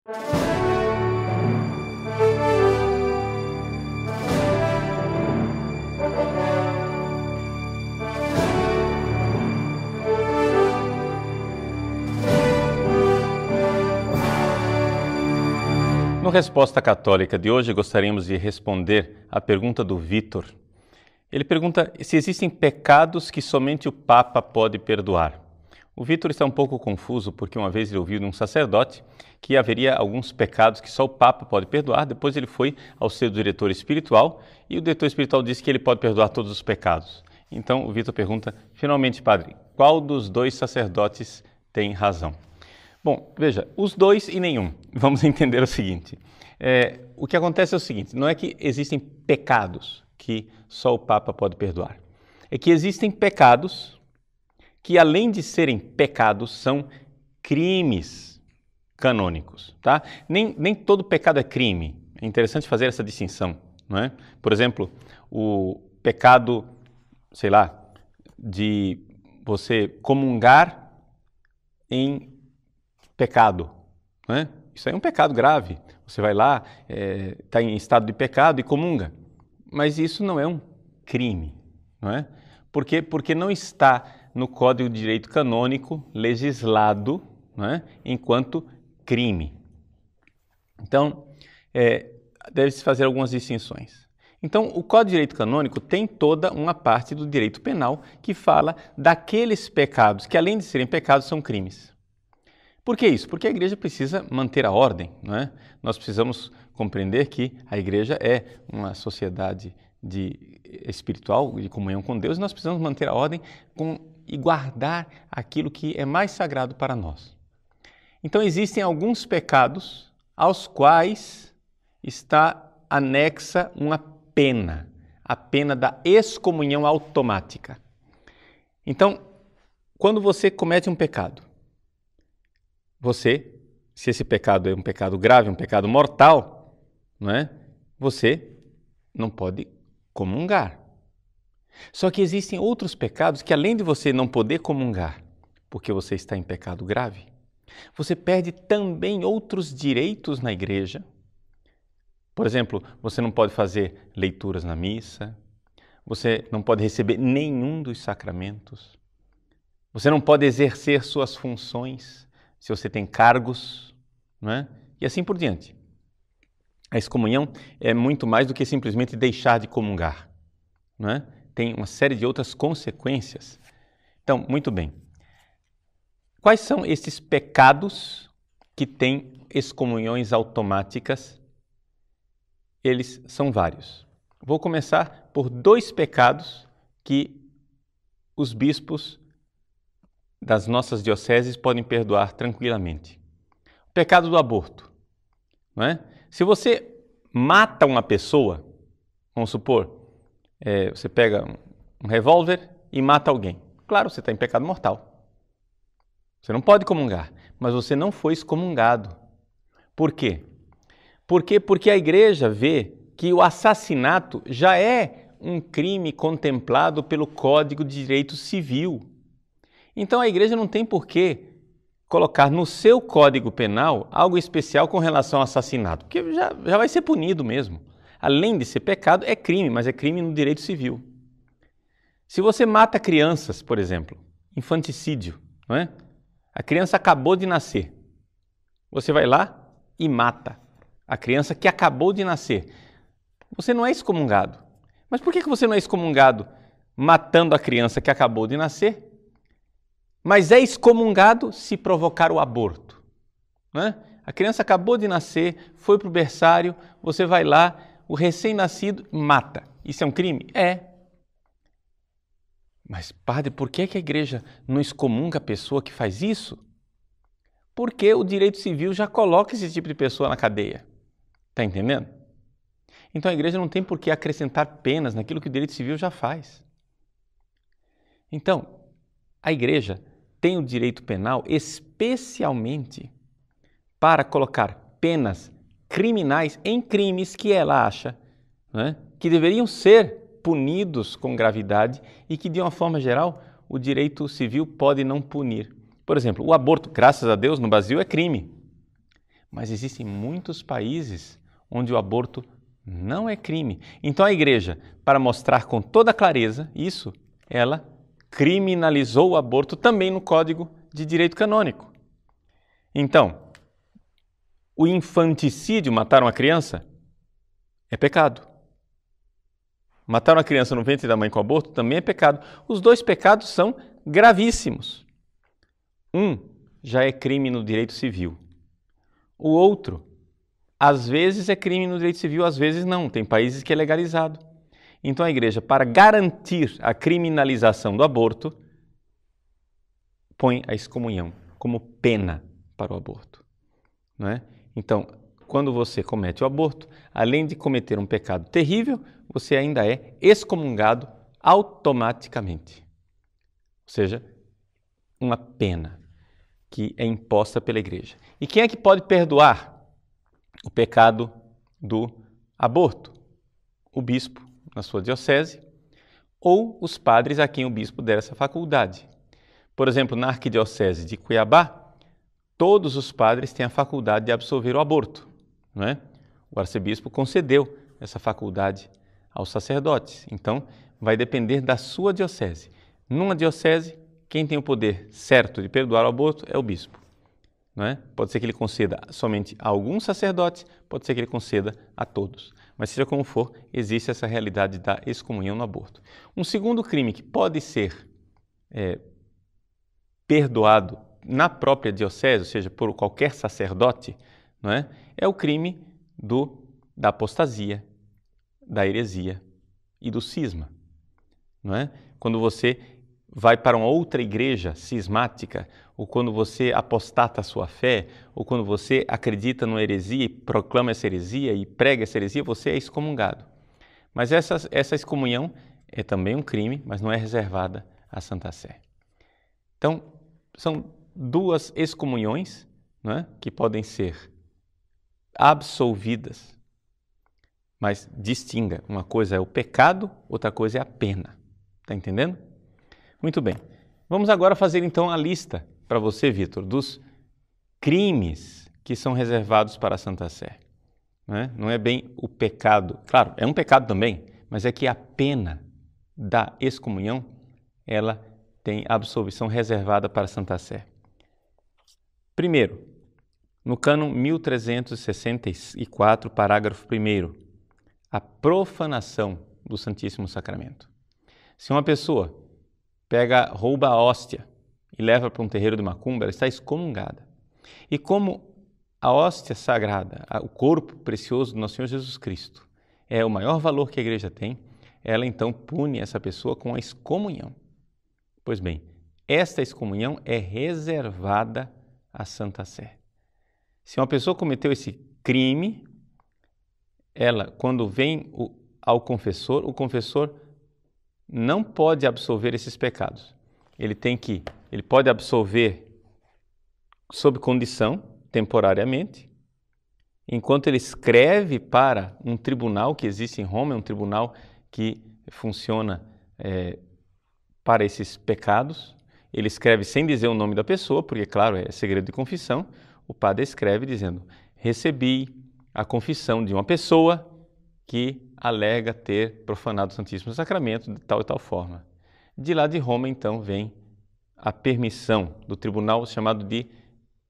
No Resposta Católica de hoje, gostaríamos de responder à pergunta do Vitor. Ele pergunta se existem pecados que somente o Papa pode perdoar. O Vitor está um pouco confuso porque uma vez ele ouviu de um sacerdote que haveria alguns pecados que só o Papa pode perdoar. Depois ele foi ao seu diretor espiritual e o diretor espiritual disse que ele pode perdoar todos os pecados. Então o Vitor pergunta, finalmente, padre, qual dos dois sacerdotes tem razão? Bom, veja, os dois e nenhum. Vamos entender o seguinte. O que acontece é o seguinte, não é que existem pecados que só o Papa pode perdoar. É que existem pecados que, além de serem pecados, são crimes canônicos. Tá? Nem todo pecado é crime. É interessante fazer essa distinção. Não é? Por exemplo, o pecado, sei lá, de você comungar em pecado, né? Isso aí é um pecado grave. Você vai lá, está em estado de pecado e comunga. Mas isso não é um crime, não é? Por quê? Porque não está no Código de Direito Canônico legislado, não é? Enquanto crime. Então, deve-se fazer algumas distinções. Então, o Código de Direito Canônico tem toda uma parte do direito penal que fala daqueles pecados que, além de serem pecados, são crimes. Por que isso? Porque a igreja precisa manter a ordem, não é? Nós precisamos compreender que a igreja é uma sociedade espiritual, de comunhão com Deus, e nós precisamos manter a ordem e guardar aquilo que é mais sagrado para nós. Então existem alguns pecados aos quais está anexa uma pena, a pena da excomunhão automática. Então, quando você comete um pecado, se esse pecado é um pecado grave, um pecado mortal, não é? Você não pode comungar. Só que existem outros pecados que, além de você não poder comungar, porque você está em pecado grave, você perde também outros direitos na igreja. Por exemplo, você não pode fazer leituras na missa, você não pode receber nenhum dos sacramentos, você não pode exercer suas funções, se você tem cargos, não é? E assim por diante. A excomunhão é muito mais do que simplesmente deixar de comungar, não é? Tem uma série de outras consequências. Então, muito bem. Quais são esses pecados que têm excomunhões automáticas? Eles são vários. Vou começar por 2 pecados que os bispos das nossas dioceses podem perdoar tranquilamente. O pecado do aborto, não é? Se você mata uma pessoa, vamos supor, você pega um revólver e mata alguém. Claro, você está em pecado mortal. Você não pode comungar, mas você não foi excomungado. Por quê? Porque a igreja vê que o assassinato já é um crime contemplado pelo Código de Direito Civil. Então a igreja não tem por que colocar no seu Código Penal algo especial com relação ao assassinato, porque já vai ser punido mesmo. Além de ser pecado, é crime, mas é crime no direito civil. Se você mata crianças, por exemplo, infanticídio, não é? A criança acabou de nascer. Você vai lá e mata a criança que acabou de nascer. Você não é excomungado. Mas por que você não é excomungado matando a criança que acabou de nascer? Mas é excomungado se provocar o aborto, não é? A criança acabou de nascer, foi para o berçário, você vai lá, o recém-nascido mata. Isso é um crime? É. Mas, padre, por que a igreja não excomunga a pessoa que faz isso? Porque o direito civil já coloca esse tipo de pessoa na cadeia. Está entendendo? Então a igreja não tem por que acrescentar penas naquilo que o direito civil já faz. Então, a igreja tem o direito penal especialmente para colocar penas criminais em crimes que ela acha, né, que deveriam ser punidos com gravidade e que, de uma forma geral, o direito civil pode não punir. Por exemplo, o aborto, graças a Deus, no Brasil é crime. mas existem muitos países onde o aborto não é crime. Então a Igreja, para mostrar com toda clareza isso, ela criminalizou o aborto também no Código de Direito Canônico. Então, o infanticídio, matar uma criança, é pecado. Matar uma criança no ventre da mãe com aborto também é pecado. Os dois pecados são gravíssimos. Um já é crime no direito civil. O outro, às vezes é crime no direito civil, às vezes não. Tem países que é legalizado. Então a Igreja, para garantir a criminalização do aborto, põe a excomunhão como pena para o aborto. Não é? Então, quando você comete o aborto, além de cometer um pecado terrível, você ainda é excomungado automaticamente. Ou seja, uma pena que é imposta pela Igreja. E quem é que pode perdoar o pecado do aborto? O bispo, na sua diocese, ou os padres a quem o bispo der essa faculdade. Por exemplo, na arquidiocese de Cuiabá, todos os padres têm a faculdade de absolver o aborto, não é? O arcebispo concedeu essa faculdade aos sacerdotes. Então, vai depender da sua diocese. Numa diocese, quem tem o poder certo de perdoar o aborto é o bispo. Não é? Pode ser que ele conceda somente a alguns sacerdotes, pode ser que ele conceda a todos. Mas seja como for, existe essa realidade da excomunhão no aborto. Um segundo crime que pode ser perdoado na própria diocese, ou seja, por qualquer sacerdote, não é? É o crime da apostasia, da heresia e do cisma. Não é? Quando você vai para uma outra igreja cismática, ou quando você apostata a sua fé, ou quando você acredita numa heresia e proclama essa heresia e prega essa heresia, você é excomungado. Mas essa excomunhão é também um crime, mas não é reservada à Santa Sé. Então, são duas excomunhões, não é? Que podem ser absolvidas, mas distinga, uma coisa é o pecado, outra coisa é a pena. Está entendendo? Muito bem. Vamos agora fazer então a lista para você, Vitor, dos crimes que são reservados para a Santa Sé. Não é bem o pecado, claro, é um pecado também, mas é que a pena da excomunhão, ela tem absolvição reservada para a Santa Sé. Primeiro, no cânon 1364, parágrafo 1º, a profanação do Santíssimo Sacramento. Se uma pessoa rouba a hóstia e leva para um terreiro de macumba, ela está excomungada. E como a hóstia sagrada, o corpo precioso do nosso Senhor Jesus Cristo, é o maior valor que a Igreja tem, ela então pune essa pessoa com a excomunhão. Pois bem, esta excomunhão é reservada à Santa Sé. Se uma pessoa cometeu esse crime, ela, quando vem ao confessor, o confessor não pode absolver esses pecados. Ele pode absolver sob condição, temporariamente, enquanto ele escreve para um tribunal que existe em Roma, é um tribunal que funciona para esses pecados. Ele escreve sem dizer o nome da pessoa, porque, claro, é segredo de confissão. O padre escreve dizendo: recebi a confissão de uma pessoa que alega ter profanado o Santíssimo Sacramento de tal e tal forma. De lá de Roma, então, vem a permissão do tribunal chamado de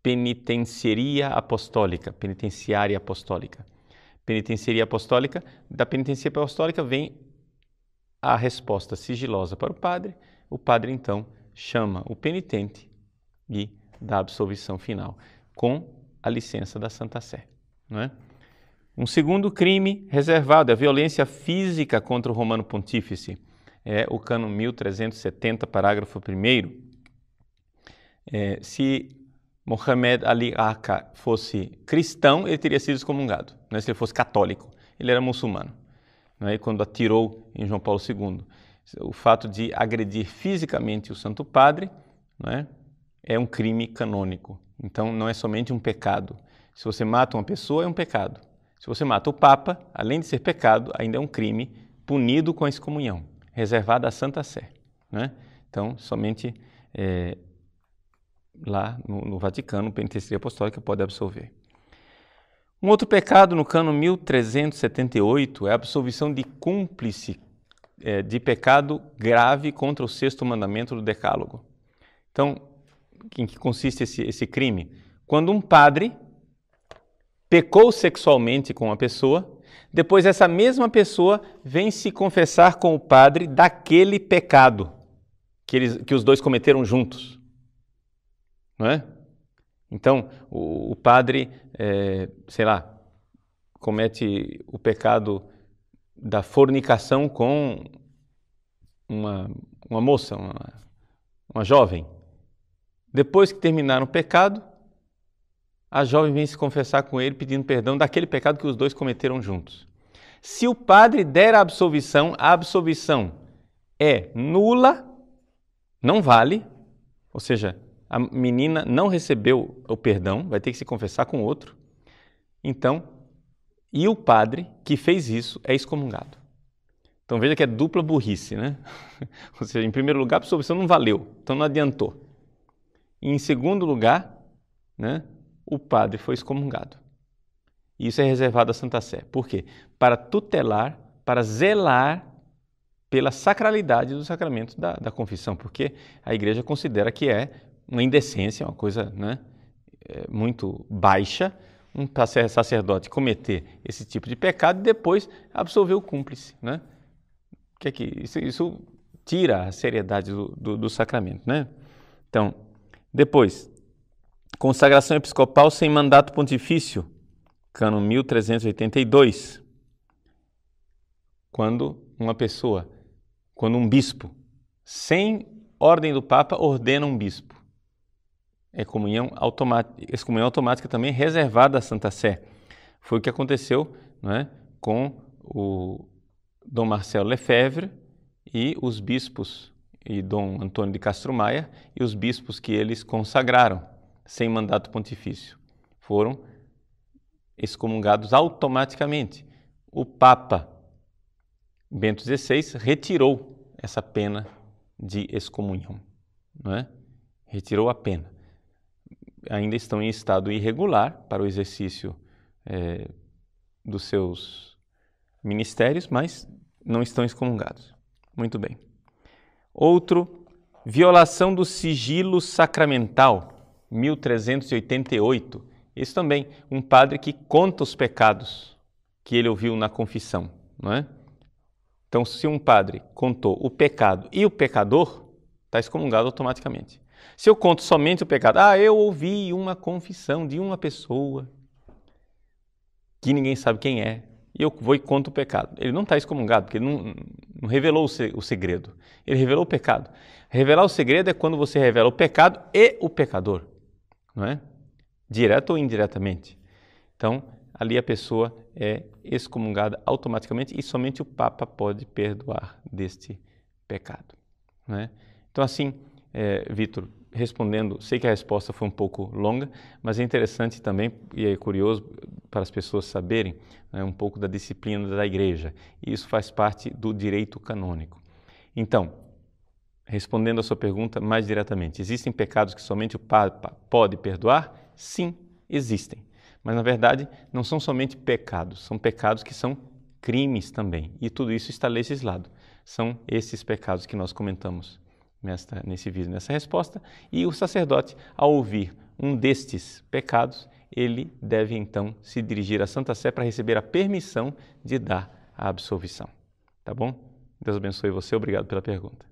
penitenciaria apostólica, penitenciária apostólica. Penitenciaria apostólica, da penitenciaria apostólica vem a resposta sigilosa para o padre então chama o penitente e dá a absolvição final, com a licença da Santa Sé. Não é? Um segundo crime reservado é a violência física contra o Romano Pontífice. É o cânon 1370, parágrafo 1º. Se Mohamed Ali Akka fosse cristão, ele teria sido excomungado. Não é? Se ele fosse católico, ele era muçulmano. Não é? Quando atirou em João Paulo II. O fato de agredir fisicamente o Santo Padre, não é um crime canônico. Então, não é somente um pecado. Se você mata uma pessoa, é um pecado. Se você mata o Papa, além de ser pecado, ainda é um crime punido com a excomunhão, reservada à Santa Sé. Né? Então, somente lá no Vaticano, a penitenciaria apostólica pode absolver. Um outro pecado no cano 1378 é a absolvição de cúmplice de pecado grave contra o sexto mandamento do Decálogo. Então, em que consiste esse crime? Quando um padre pecou sexualmente com uma pessoa, depois essa mesma pessoa vem se confessar com o padre daquele pecado que os dois cometeram juntos. Não é? Então, o padre, comete o pecado da fornicação com uma moça, uma jovem. Depois que terminaram o pecado, a jovem vem se confessar com ele pedindo perdão daquele pecado que os dois cometeram juntos. Se o padre der a absolvição é nula, não vale, ou seja, a menina não recebeu o perdão, vai ter que se confessar com outro. Então, e o padre que fez isso é excomungado. Então veja que é dupla burrice, né? Ou seja, em primeiro lugar, a absolvição não valeu, então não adiantou. E em segundo lugar, né, o padre foi excomungado. E isso é reservado à Santa Sé. Por quê? Para tutelar, para zelar pela sacralidade do sacramento da confissão, porque a Igreja considera que é uma indecência, uma coisa, né, muito baixa, um sacerdote cometer esse tipo de pecado e depois absolver o cúmplice, né? Isso tira a seriedade do sacramento, né? Então, depois, consagração episcopal sem mandato pontifício, cano 1382, quando um bispo, sem ordem do Papa, ordena um bispo. Excomunhão automática também reservada à Santa Sé. Foi o que aconteceu, né, com o Dom Marcelo Lefebvre e os bispos, e Dom Antônio de Castro Maia, e os bispos que eles consagraram sem mandato pontifício. Foram excomungados automaticamente. O Papa Bento XVI retirou essa pena de excomunhão, não é? Retirou a pena. Ainda estão em estado irregular para o exercício dos seus ministérios, mas não estão excomungados. Muito bem. Outro, violação do sigilo sacramental, 1388. Isso também, um padre que conta os pecados que ele ouviu na confissão, não é? Então, se um padre contou o pecado e o pecador, está excomungado automaticamente. Se eu conto somente o pecado, eu ouvi uma confissão de uma pessoa que ninguém sabe quem é, e eu vou e conto o pecado. Ele não está excomungado, porque ele não revelou o segredo. Ele revelou o pecado. Revelar o segredo é quando você revela o pecado e o pecador, não é? Direto ou indiretamente. Então, ali a pessoa é excomungada automaticamente e somente o Papa pode perdoar deste pecado, não é? Então, assim, Vitor, respondendo, sei que a resposta foi um pouco longa, mas é interessante também e é curioso para as pessoas saberem, né, um pouco da disciplina da Igreja. E isso faz parte do direito canônico. Então, respondendo a sua pergunta mais diretamente, existem pecados que somente o Papa pode perdoar? Sim, existem. Mas, na verdade, não são somente pecados, são pecados que são crimes também. E tudo isso está legislado. São esses pecados que nós comentamos nesse vídeo, nessa resposta, e o sacerdote, ao ouvir um destes pecados, ele deve então se dirigir à Santa Sé para receber a permissão de dar a absolvição. Tá bom? Deus abençoe você, obrigado pela pergunta.